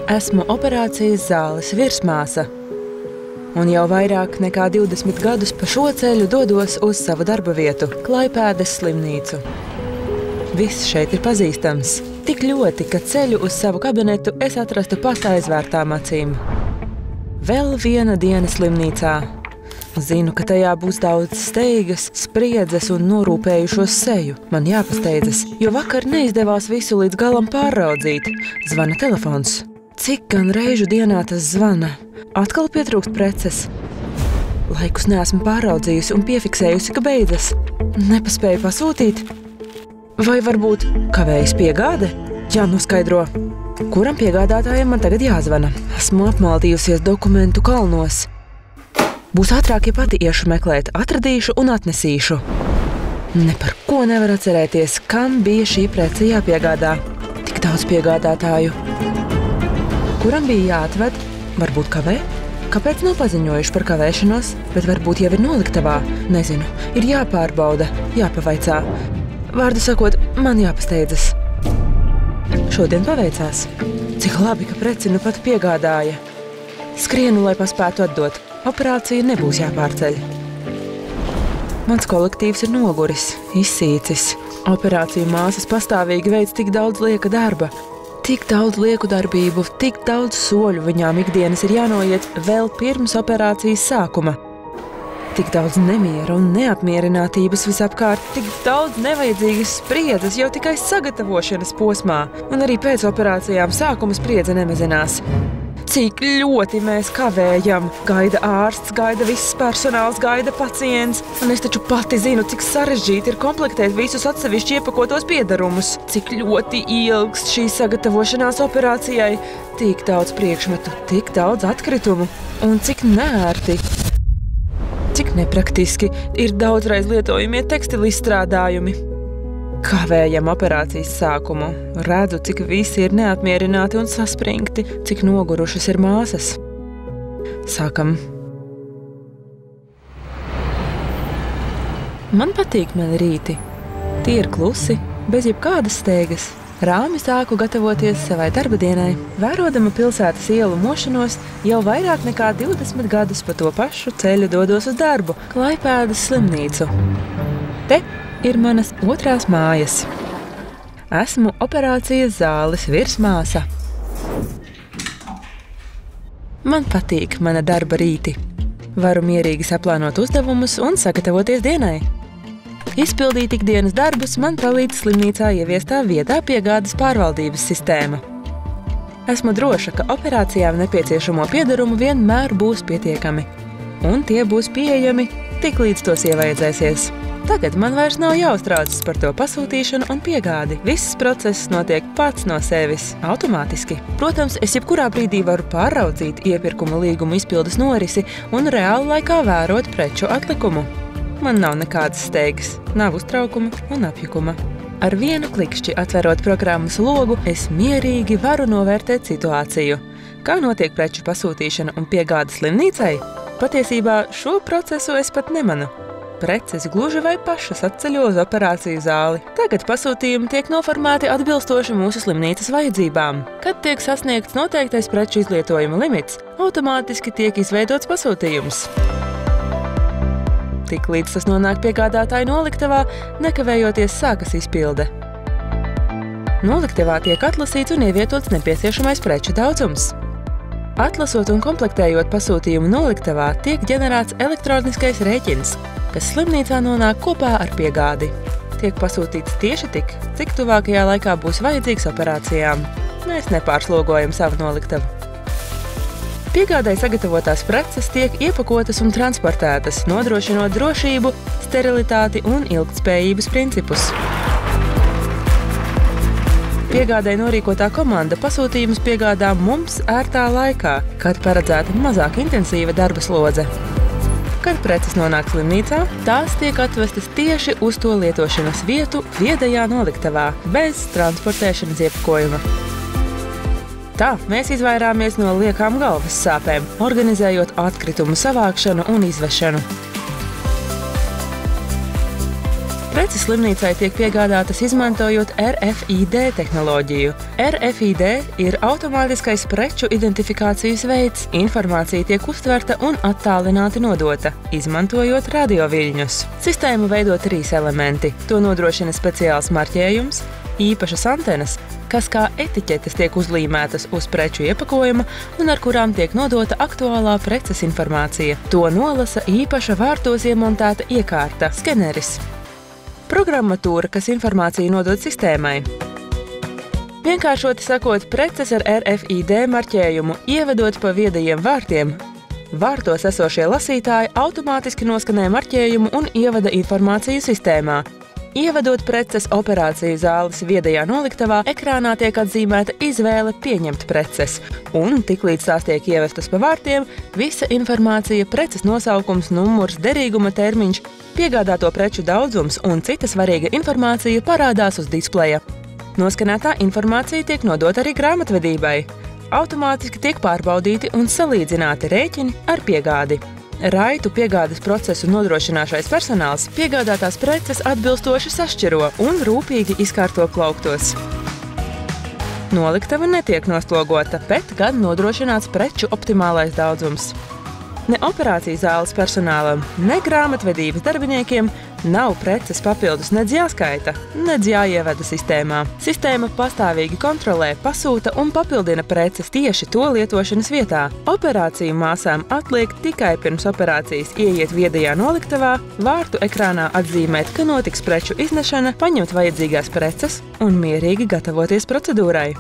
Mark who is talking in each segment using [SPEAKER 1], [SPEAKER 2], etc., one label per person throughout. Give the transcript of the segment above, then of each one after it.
[SPEAKER 1] Esmu operācijas zāles virsmāsa, un jau vairāk nekā 20 gadus pa šo ceļu dodos uz savu darba vietu – Klaipēdas slimnīcu. Viss šeit ir pazīstams. Tik ļoti, ka ceļu uz savu kabinetu es atrastu pas aizvērtām acīm. Vēl viena diena slimnīcā. Zinu, ka tajā būs daudz steigas, spriedzes un norūpējušos seju. Man jāpasteidzas, jo vakar neizdevās visu līdz galam pārraudzīt. Zvana telefons. Cik gan reižu dienā tas zvana? Atkal pietrūkst preces. Laikus neesmu pāraudzījusi un piefiksējusi, ka beidzas. Nepaspēju pasūtīt. Vai varbūt kavējas piegāde? Jānoskaidro. Kuram piegādātājiem man tagad jāzvana? Esmu apmaldījusies dokumentu kalnos. Būs ātrāk, ja pati iešu meklēt, atradīšu un atnesīšu. Ne par ko nevar atcerēties, kam bija šī prece jāpiegādā. Tik daudz piegādātāju. Kuram bija jāatved? Varbūt kavē? Kāpēc nav paziņojuši par kavēšanos? Bet varbūt jau ir noliktavā? Nezinu. Ir jāpārbauda, jāpavaicā. Vārdu sakot, man jāpasteidzas. Šodien paveicās. Cik labi, ka preci nu pat piegādāja. Skrienu, lai paspētu atdot. Operācija nebūs jāpārceļ. Mans kolektīvs ir noguris, izsīcis. Operāciju māsas pastāvīgi veic tik daudz lieka darba. Tik daudz lieku darbību, tik daudz soļu viņām ikdienas ir jānoiet vēl pirms operācijas sākuma. Tik daudz nemiera un neapmierinātības visapkārt, tik daudz nevajadzīgas spriedzes jau tikai sagatavošanas posmā. Un arī pēc operācijām sākuma spriedze nemazinās. Cik ļoti mēs kavējam. Gaida ārsts, gaida viss personāls, gaida pacients. Un es taču pati zinu, cik sarežģīti ir komplektēt visus atsevišķi iepakotos piedarumus. Cik ļoti ilgst šī sagatavošanās operācijai. Tik daudz priekšmetu, tik daudz atkritumu. Un cik neērti. Cik nepraktiski ir daudzreiz lietojamie tekstilizstrādājumi. Kavējam operācijas sākumu. Redzu, cik visi ir neapmierināti un saspringti, cik nogurušas ir māsas. Sākam. Man patīk mani rīti. Tie ir klusi, bez jebkādas steigas. Rāmi sāku gatavoties savai darba dienai. Vērodama pilsētas ielu mošanos, jau vairāk nekā 20 gadus pa to pašu ceļu dodos uz darbu – Klaipēdas slimnīcu. Te ir manas otrās mājas. Esmu operācijas zāles virsmāsa. Man patīk mana darba rīti. Varu mierīgi saplānot uzdevumus un sagatavoties dienai. Izpildīt ikdienas darbus man palīdz slimnīcā ieviestā viedā piegādes pārvaldības sistēma. Esmu droša, ka operācijām nepieciešamo piedarumu vienmēr būs pietiekami. Un tie būs pieejami, tik līdz tos ievajadzēsies. Tagad man vairs nav jāuztraucas par to pasūtīšanu un piegādi. Viss process notiek pats no sevis, automātiski. Protams, es jebkurā brīdī varu pārraudzīt iepirkuma līguma izpildes norisi un reāli laikā vērot preču atlikumu. Man nav nekādas steigas, nav uztraukuma un apjukuma. Ar vienu klikšķi atverot programmas logu, es mierīgi varu novērtēt situāciju. Kā notiek preču pasūtīšana un piegāde slimnīcai? Patiesībā šo procesu es pat nemanu. Preces gluži vai pašas atceļo uz operāciju zāli. Tagad pasūtījumi tiek noformēti atbilstoši mūsu slimnīcas vajadzībām. Kad tiek sasniegts noteiktais preču izlietojuma limits, automātiski tiek izveidots pasūtījums. Tik līdz tas nonāk piegādātāju noliktavā, nekavējoties sākas izpilde. Noliktavā tiek atlasīts un ievietots nepieciešamais preču daudzums. Atlasot un komplektējot pasūtījumu noliktavā, tiek ģenerēts elektroniskais rēķins, kas slimnīcā nonāk kopā ar piegādi. Tiek pasūtīts tieši tik, cik tuvākajā laikā būs vajadzīgs operācijām. Mēs nepārslogojam savu noliktavu. Piegādai sagatavotās preces tiek iepakotas un transportētas, nodrošinot drošību, sterilitāti un ilgtspējības principus. Piegādai norīkotā komanda pasūtījumus piegādā mums ērtā laikā, kad paredzēta mazāk intensīva darba slodze. Kad preces nonāk slimnīcā, tās tiek atvestas tieši uz to lietošanas vietu viedajā noliktavā, bez transportēšanas iepakojuma. Tā mēs izvairāmies no liekām galvas sāpēm, organizējot atkritumu savākšanu un izvešanu. Preces slimnīcai tiek piegādātas izmantojot RFID tehnoloģiju. RFID ir automātiskais preču identifikācijas veids. Informācija tiek uztverta un attālināti nodota, izmantojot radioviļņus. Sistēmu veido 3 elementi. To nodrošina speciāls marķējums, īpašas antenas, kas kā etiķetes tiek uzlīmētas uz preču iepakojuma un ar kurām tiek nodota aktuālā preces informācija. To nolasa īpaša vārtos iemontēta iekārta – skeneris. Programmatūra, kas informāciju nodod sistēmai. Vienkāršoti sakot, preces ar RFID marķējumu ievedot pa viedajiem vārtiem, vārtos esošie lasītāji automātiski noskanē marķējumu un ievada informāciju sistēmā. Ievedot preces operāciju zāles viedajā noliktavā, ekrānā tiek atzīmēta izvēle pieņemt preces, un tiklīdz tās tiek ievestas pa vārtiem, visa informācija, preces nosaukums, numurs, derīguma termiņš, piegādāto preču daudzums un cita svarīga informācija parādās uz displeja. Noskanētā informācija tiek nodota arī grāmatvedībai. Automātiski tiek pārbaudīti un salīdzināti rēķini ar piegādi. Raitu piegādes procesu nodrošināšais personāls piegādātās preces atbilstoši sašķiro un rūpīgi izkārto plauktos. Noliktava netiek noslogota, bet gan nodrošināts preču optimālais daudzums. Ne operācijas zāles personālam, ne grāmatvedības darbiniekiem nav preces papildus nedz jāskaita, nedz jāievada sistēmā. Sistēma pastāvīgi kontrolē, pasūta un papildina preces tieši to lietošanas vietā. Operāciju māsām atliek tikai pirms operācijas ieiet viedajā noliktavā, vārtu ekrānā atzīmēt, ka notiks preču iznešana, paņemt vajadzīgās preces un mierīgi gatavoties procedūrai.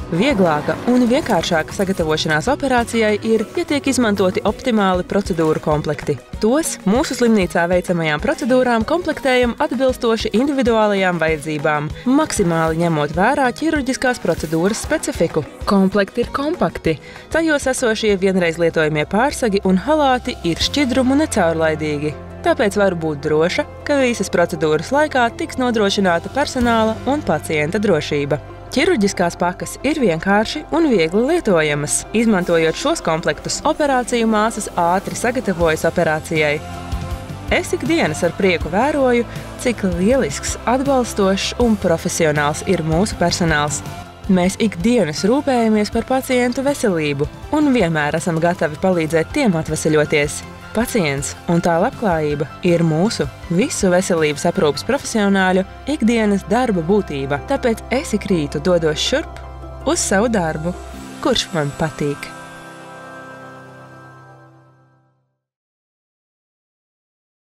[SPEAKER 1] Vieglāka un vienkāršāka sagatavošanās operācijai ir, ja tiek izmantoti optimāli procedūru komplekti. Tos mūsu slimnīcā veicamajām procedūrām komplektējam atbilstoši individuālajām vajadzībām, maksimāli ņemot vērā ķirurģiskās procedūras specifiku. Komplekti ir kompakti. Tajos esošie vienreiz lietojamie pārsegi un halāti ir šķidrumu necaurlaidīgi. Tāpēc var būt droša, ka visas procedūras laikā tiks nodrošināta personāla un pacienta drošība. Ķirurģiskās pakas ir vienkārši un viegli lietojamas. Izmantojot šos komplektus, operāciju māsas ātri sagatavojas operācijai. Es ikdienas ar prieku vēroju, cik lielisks, atbalstošs un profesionāls ir mūsu personāls. Mēs ikdienas rūpējamies par pacientu veselību un vienmēr esam gatavi palīdzēt tiem atveseļoties. Pacients un tā labklājība ir mūsu visu veselības aprūpes profesionāļu ikdienas darba būtība, tāpēc es ik rītu dodos šurp uz savu darbu, kurš man patīk.